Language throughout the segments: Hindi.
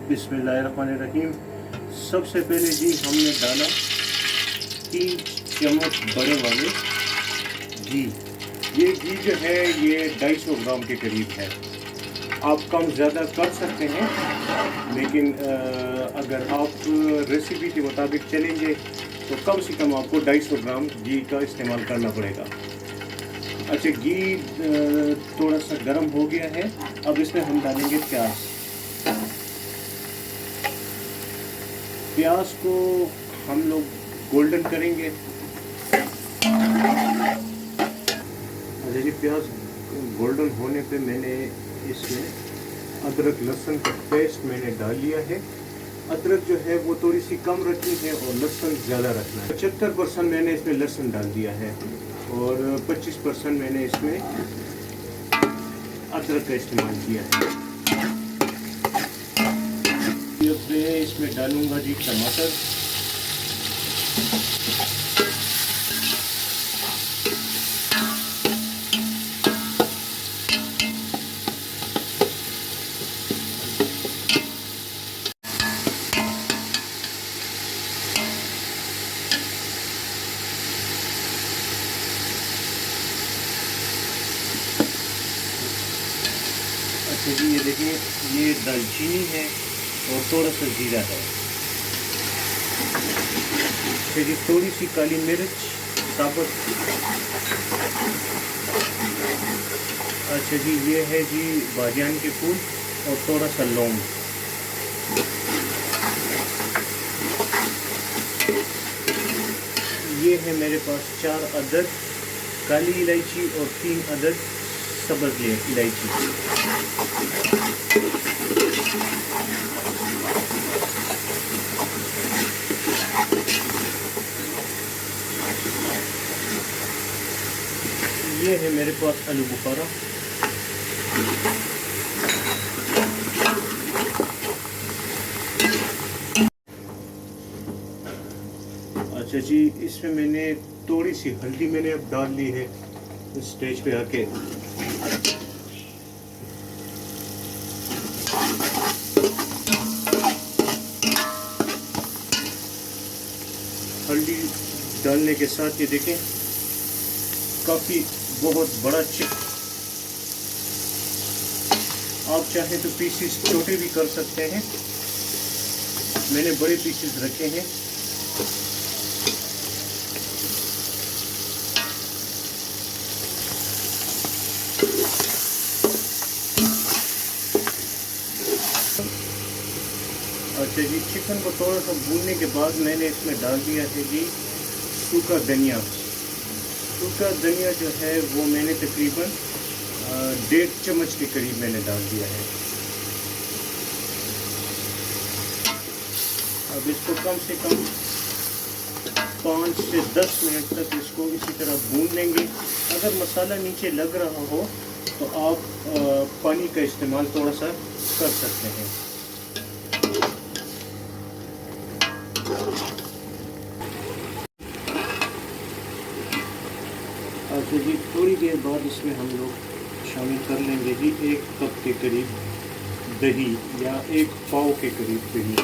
बिस्मिल्लाहिर्रहमानिर्रहीम। सबसे पहले जी हमने डाला 3 चम्मच बड़े वाले घी। ये घी जो है ये 250 ग्राम के करीब है। आप कम ज़्यादा कर सकते हैं, लेकिन अगर आप रेसिपी के मुताबिक चलेंगे तो कम से कम आपको 250 ग्राम घी का इस्तेमाल करना पड़ेगा। अच्छा, घी थोड़ा सा गर्म हो गया है। अब इसमें हम डालेंगे प्याज। प्याज को हम लोग गोल्डन करेंगे। अच्छा जी, प्याज गोल्डन होने पे मैंने इसमें अदरक लहसुन का पेस्ट मैंने डाल लिया है। अदरक जो है वो थोड़ी सी कम रखनी है और लहसुन ज़्यादा रखना है। 75% मैंने इसमें लहसुन डाल दिया है और 25% मैंने इसमें अदरक का इस्तेमाल किया है। मैं इसमें डालूंगा जी टमाटर। अच्छा जी, ये देखिए, ये दालचीनी है और थोड़ा सा जीरा है। अच्छा जी, थोड़ी सी काली मिर्च साबुत। अच्छा जी, ये है जी बादियान के फूल और थोड़ा सा लौंग। ये है मेरे पास 4 अदद काली इलायची और 3 अदद सब्ज़ इलायची। ये है मेरे पास आलू बुखारा। अच्छा जी, इसमें मैंने थोड़ी सी हल्दी मैंने अब डाल ली है स्टेज पे आके। हल्दी डालने के साथ ये देखें, काफ़ी बहुत बड़ा चिक। आप चाहें तो पीसेस छोटे भी कर सकते हैं, मैंने बड़े पीसेस रखे हैं। अच्छा जी, चिकन को थोड़ा सा भूनने के बाद मैंने इसमें डाल दिया है जी सूखा धनिया। सूखा धनिया जो है वो मैंने तकरीबन 1.5 चम्मच के करीब मैंने डाल दिया है। अब इसको कम से कम 5 से 10 मिनट तक इसको इसी तरह भून लेंगे। अगर मसाला नीचे लग रहा हो तो आप पानी का इस्तेमाल थोड़ा सा कर सकते हैं। अच्छा जी, थोड़ी देर बाद इसमें हम लोग शामिल कर लेंगे जी 1 कप के करीब दही या 1 पाव के करीब दही।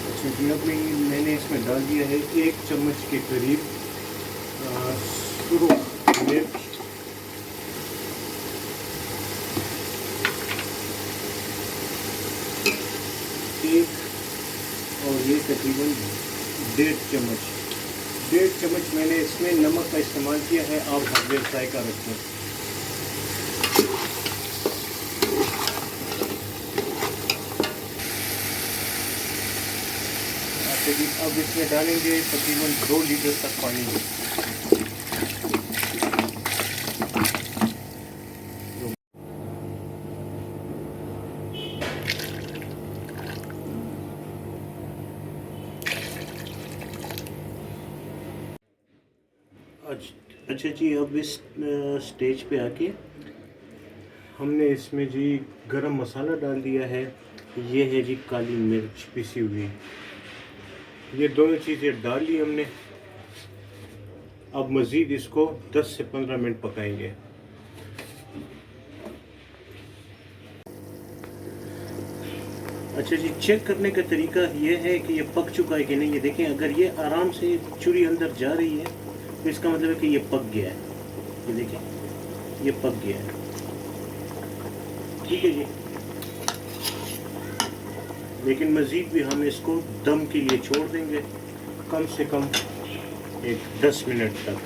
अच्छा जी, अब मैंने इसमें डाल दिया है 1 चम्मच के करीब सुरख मिर्च। और ये तकरीबन 1.5 चम्मच मैंने इसमें नमक का इस्तेमाल किया है। आप हर जायका रखें। अच्छा जी, अब इसमें डालेंगे तकरीबन 2 लीटर तक पानी। अच्छा जी, अब इस स्टेज पे आके हमने इसमें जी गरम मसाला डाल दिया है। ये है जी काली मिर्च पिसी हुई। ये दोनों चीज़ें डाल ली हमने। अब मज़ीद इसको 10 से 15 मिनट पकाएंगे। अच्छा जी, चेक करने का तरीका ये है कि ये पक चुका है कि नहीं। ये देखें, अगर ये आराम से छुरी अंदर जा रही है तो इसका मतलब है कि ये पक गया है। ये देखें, ये पक गया है। ठीक है जी, लेकिन मज़ीद भी हम इसको दम के लिए छोड़ देंगे, कम से कम एक 10 मिनट तक।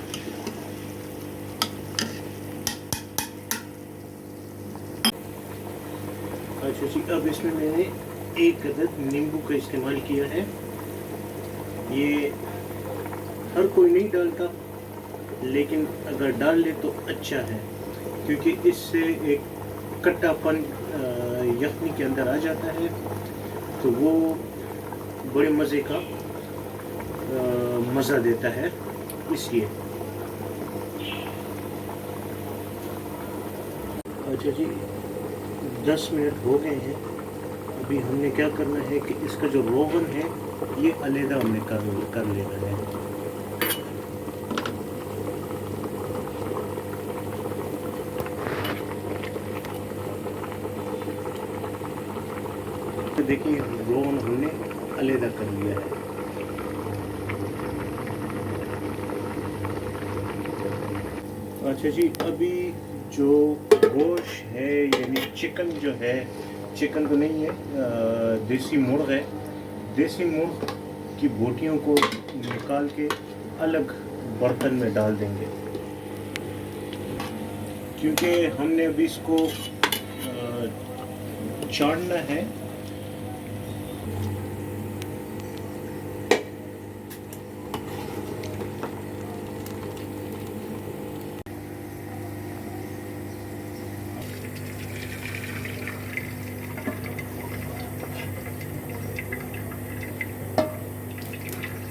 अच्छा जी, अब इसमें मैंने 1 अदद नींबू का इस्तेमाल किया है। ये हर कोई नहीं डालता, लेकिन अगर डाल ले तो अच्छा है, क्योंकि इससे एक खट्टापन यखनी के अंदर आ जाता है, तो वो बड़े मज़े का मज़ा देता है, इसलिए। अच्छा जी, 10 मिनट हो गए हैं। अभी हमने क्या करना है कि इसका जो रोगन है ये अलग हमने कर लेना है। तो देखिए, रोगन हमने अलग कर लिया है। अच्छा जी, अभी जो गोश्त है, यानी चिकन जो है, चिकन तो नहीं है, देसी मुर्ग है। देसी मुर्ग की बोटियों को निकाल के अलग बर्तन में डाल देंगे, क्योंकि हमने अभी इसको चाड़ना है।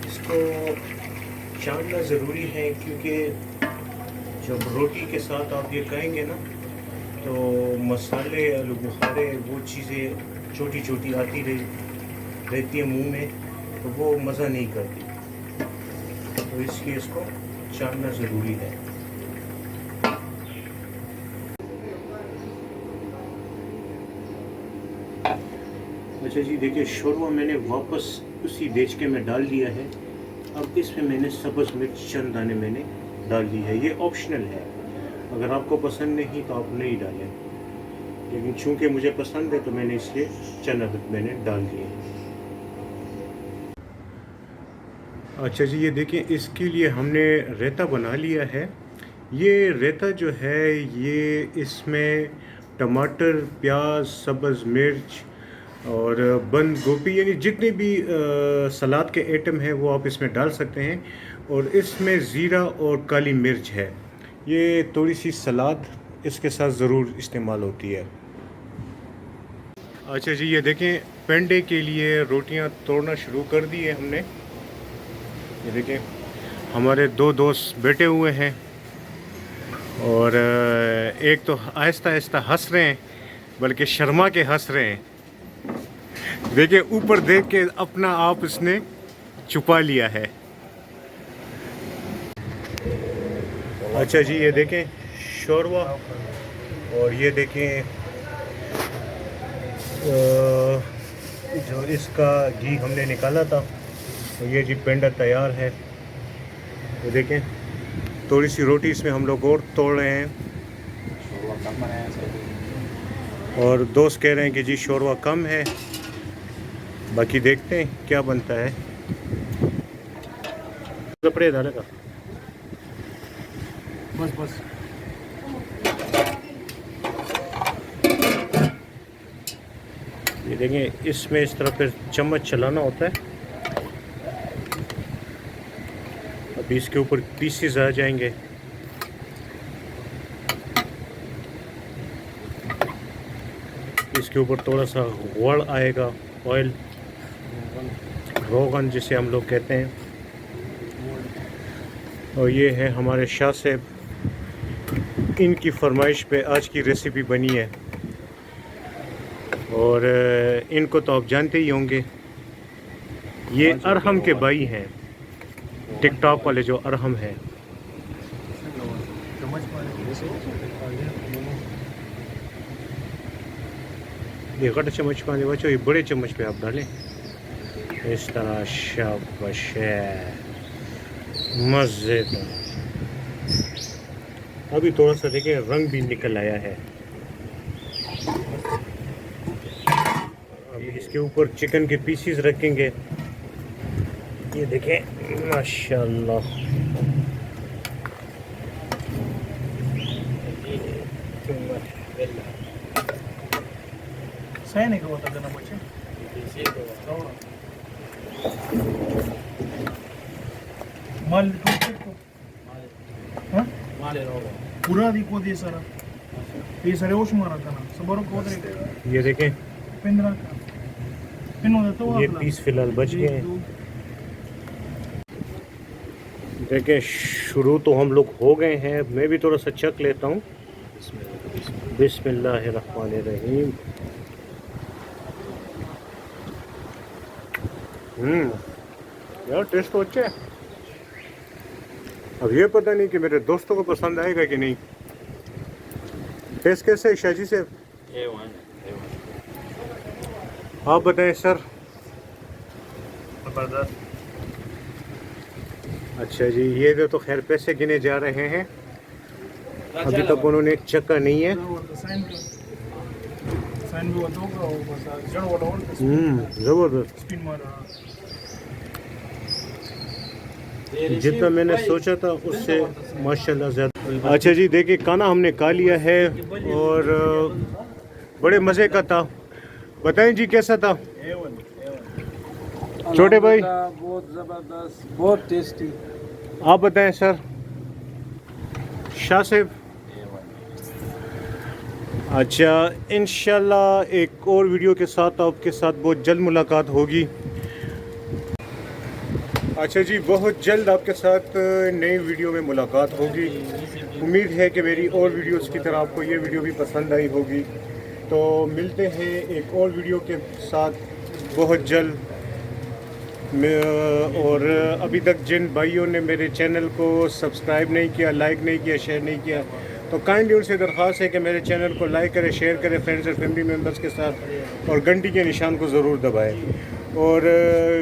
इसको चाड़ना ज़रूरी है, क्योंकि जब रोटी के साथ आप ये खाएंगे ना, तो मसाले, आलू बुखारे, वो चीज़ें छोटी छोटी आती रहती है मुंह में, तो वो मज़ा नहीं करती, तो इसलिए इसको चाड़ना ज़रूरी है। अच्छा जी, देखिए, शोरवा मैंने वापस उसी देचके में डाल दिया है। अब इसमें मैंने सब्ज़ मिर्च चंद दाने मैंने डाल दी है। ये ऑप्शनल है, अगर आपको पसंद नहीं तो आप नहीं डालें, लेकिन चूंकि मुझे पसंद है तो मैंने इसलिए चंद अदद मैंने डाल दिए। अच्छा जी, ये देखें, इसके लिए हमने रायता बना लिया है। ये रायता जो है, ये इसमें टमाटर, प्याज, सब्ज़ मिर्च और बंद गोभी, यानी जितने भी सलाद के आइटम हैं वो आप इसमें डाल सकते हैं। और इसमें ज़ीरा और काली मिर्च है। ये थोड़ी सी सलाद इसके साथ ज़रूर इस्तेमाल होती है। अच्छा जी, ये देखें, पेंडे के लिए रोटियां तोड़ना शुरू कर दी है हमने। ये देखें, हमारे 2 दोस्त बैठे हुए हैं और एक तो आहिस्ता आहिस्ता हंस रहे हैं, बल्कि शर्मा के हंस रहे हैं। देखिए, ऊपर देख के अपना आप इसने छुपा लिया है। अच्छा जी, ये देखें शोरवा, और ये देखें जो इसका घी हमने निकाला था, तो ये जी पेंडा तैयार है। ये देखें, थोड़ी सी रोटी इसमें हम लोग और तोड़ रहे हैं, और दोस्त कह रहे हैं कि जी शोरवा कम है। बाकी देखते हैं क्या बनता है। कपड़े डालेगा बस बस। ये देखें, इसमें इस तरह फिर चम्मच चलाना होता है। अभी इसके ऊपर पीसेस आ जाएंगे। इसके ऊपर थोड़ा सा वड़ आएगा, ऑयल, रोगन जिसे हम लोग कहते हैं। और ये है हमारे शाह साहब, इनकी फरमाइश पे आज की रेसिपी बनी है। और इनको तो आप जानते ही होंगे, ये अरहम के भाई हैं, टिकटॉक वाले जो अरहम हैं। ये कट चम्मच पानी बचो, ये बड़े चम्मच पे आप डालें इस तरह। शाबाश है, मज़ेदार। अभी थोड़ा सा देखिए रंग भी निकल आया है। अभी इसके ऊपर चिकन के पीसीस रखेंगे। ये देखें माशाल्लाह। सही नहीं होता देना मुझे। माल पूरा दिखो दे सारा ये सारे ओश मारा था ना सब को ये देखें पिन रखा पिन होता तो ये पीस फिलहाल बच गए हैं। देखें शुरू तो हम लोग हो गए हैं। मैं भी थोड़ा सा चख लेता हूँ। बिस्मिल्लाहिर्रहमानिर्रहीम। यार टेस्ट तो अच्छा है। अब ये पता नहीं कि मेरे दोस्तों को पसंद आएगा कि नहीं। टेस्ट कैसे है शाजी से? आप बताएं सर। अच्छा जी, ये तो खैर पैसे गिने जा रहे हैं। अभी तक उन्होंने चखा नहीं है। जबरदस्त। जितना मैंने सोचा था उससे माशाल्लाह ज़्यादा। अच्छा जी देखिए खाना हमने खा लिया है और बड़े मज़े का था। बताएं जी कैसा था छोटे भाई? बहुत ज़बरदस्त, बहुत टेस्टी। आप बताएं सर। शाह साहब? अच्छा इंशाल्लाह एक और वीडियो के साथ आपके साथ बहुत जल्द मुलाकात होगी। अच्छा जी बहुत जल्द आपके साथ नई वीडियो में मुलाकात होगी। उम्मीद है कि मेरी और वीडियोस की तरह आपको ये वीडियो भी पसंद आई होगी। तो मिलते हैं एक और वीडियो के साथ बहुत जल्द। और अभी तक जिन भाइयों ने मेरे चैनल को सब्सक्राइब नहीं किया, लाइक नहीं किया, शेयर नहीं किया, तो काइंडली उनसे दरख्वास्त है कि मेरे चैनल को लाइक करें, शेयर करें फ्रेंड्स और फैमिली मेम्बर्स के साथ और घंटी के निशान को ज़रूर दबाएं। और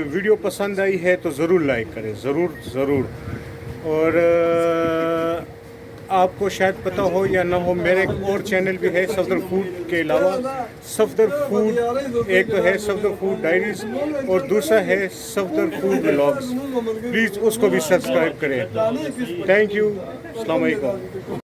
वीडियो पसंद आई है तो ज़रूर लाइक करें, ज़रूर। और आपको शायद पता हो या ना हो, मेरे एक और चैनल भी है सफदर फूड के अलावा। सफदर फूड एक तो है सफदर फूड डायरीज और दूसरा है सफदर फूड व्लॉग्स। प्लीज़ उसको भी सब्सक्राइब करें। Thank you. अस्सलाम वालेकुम।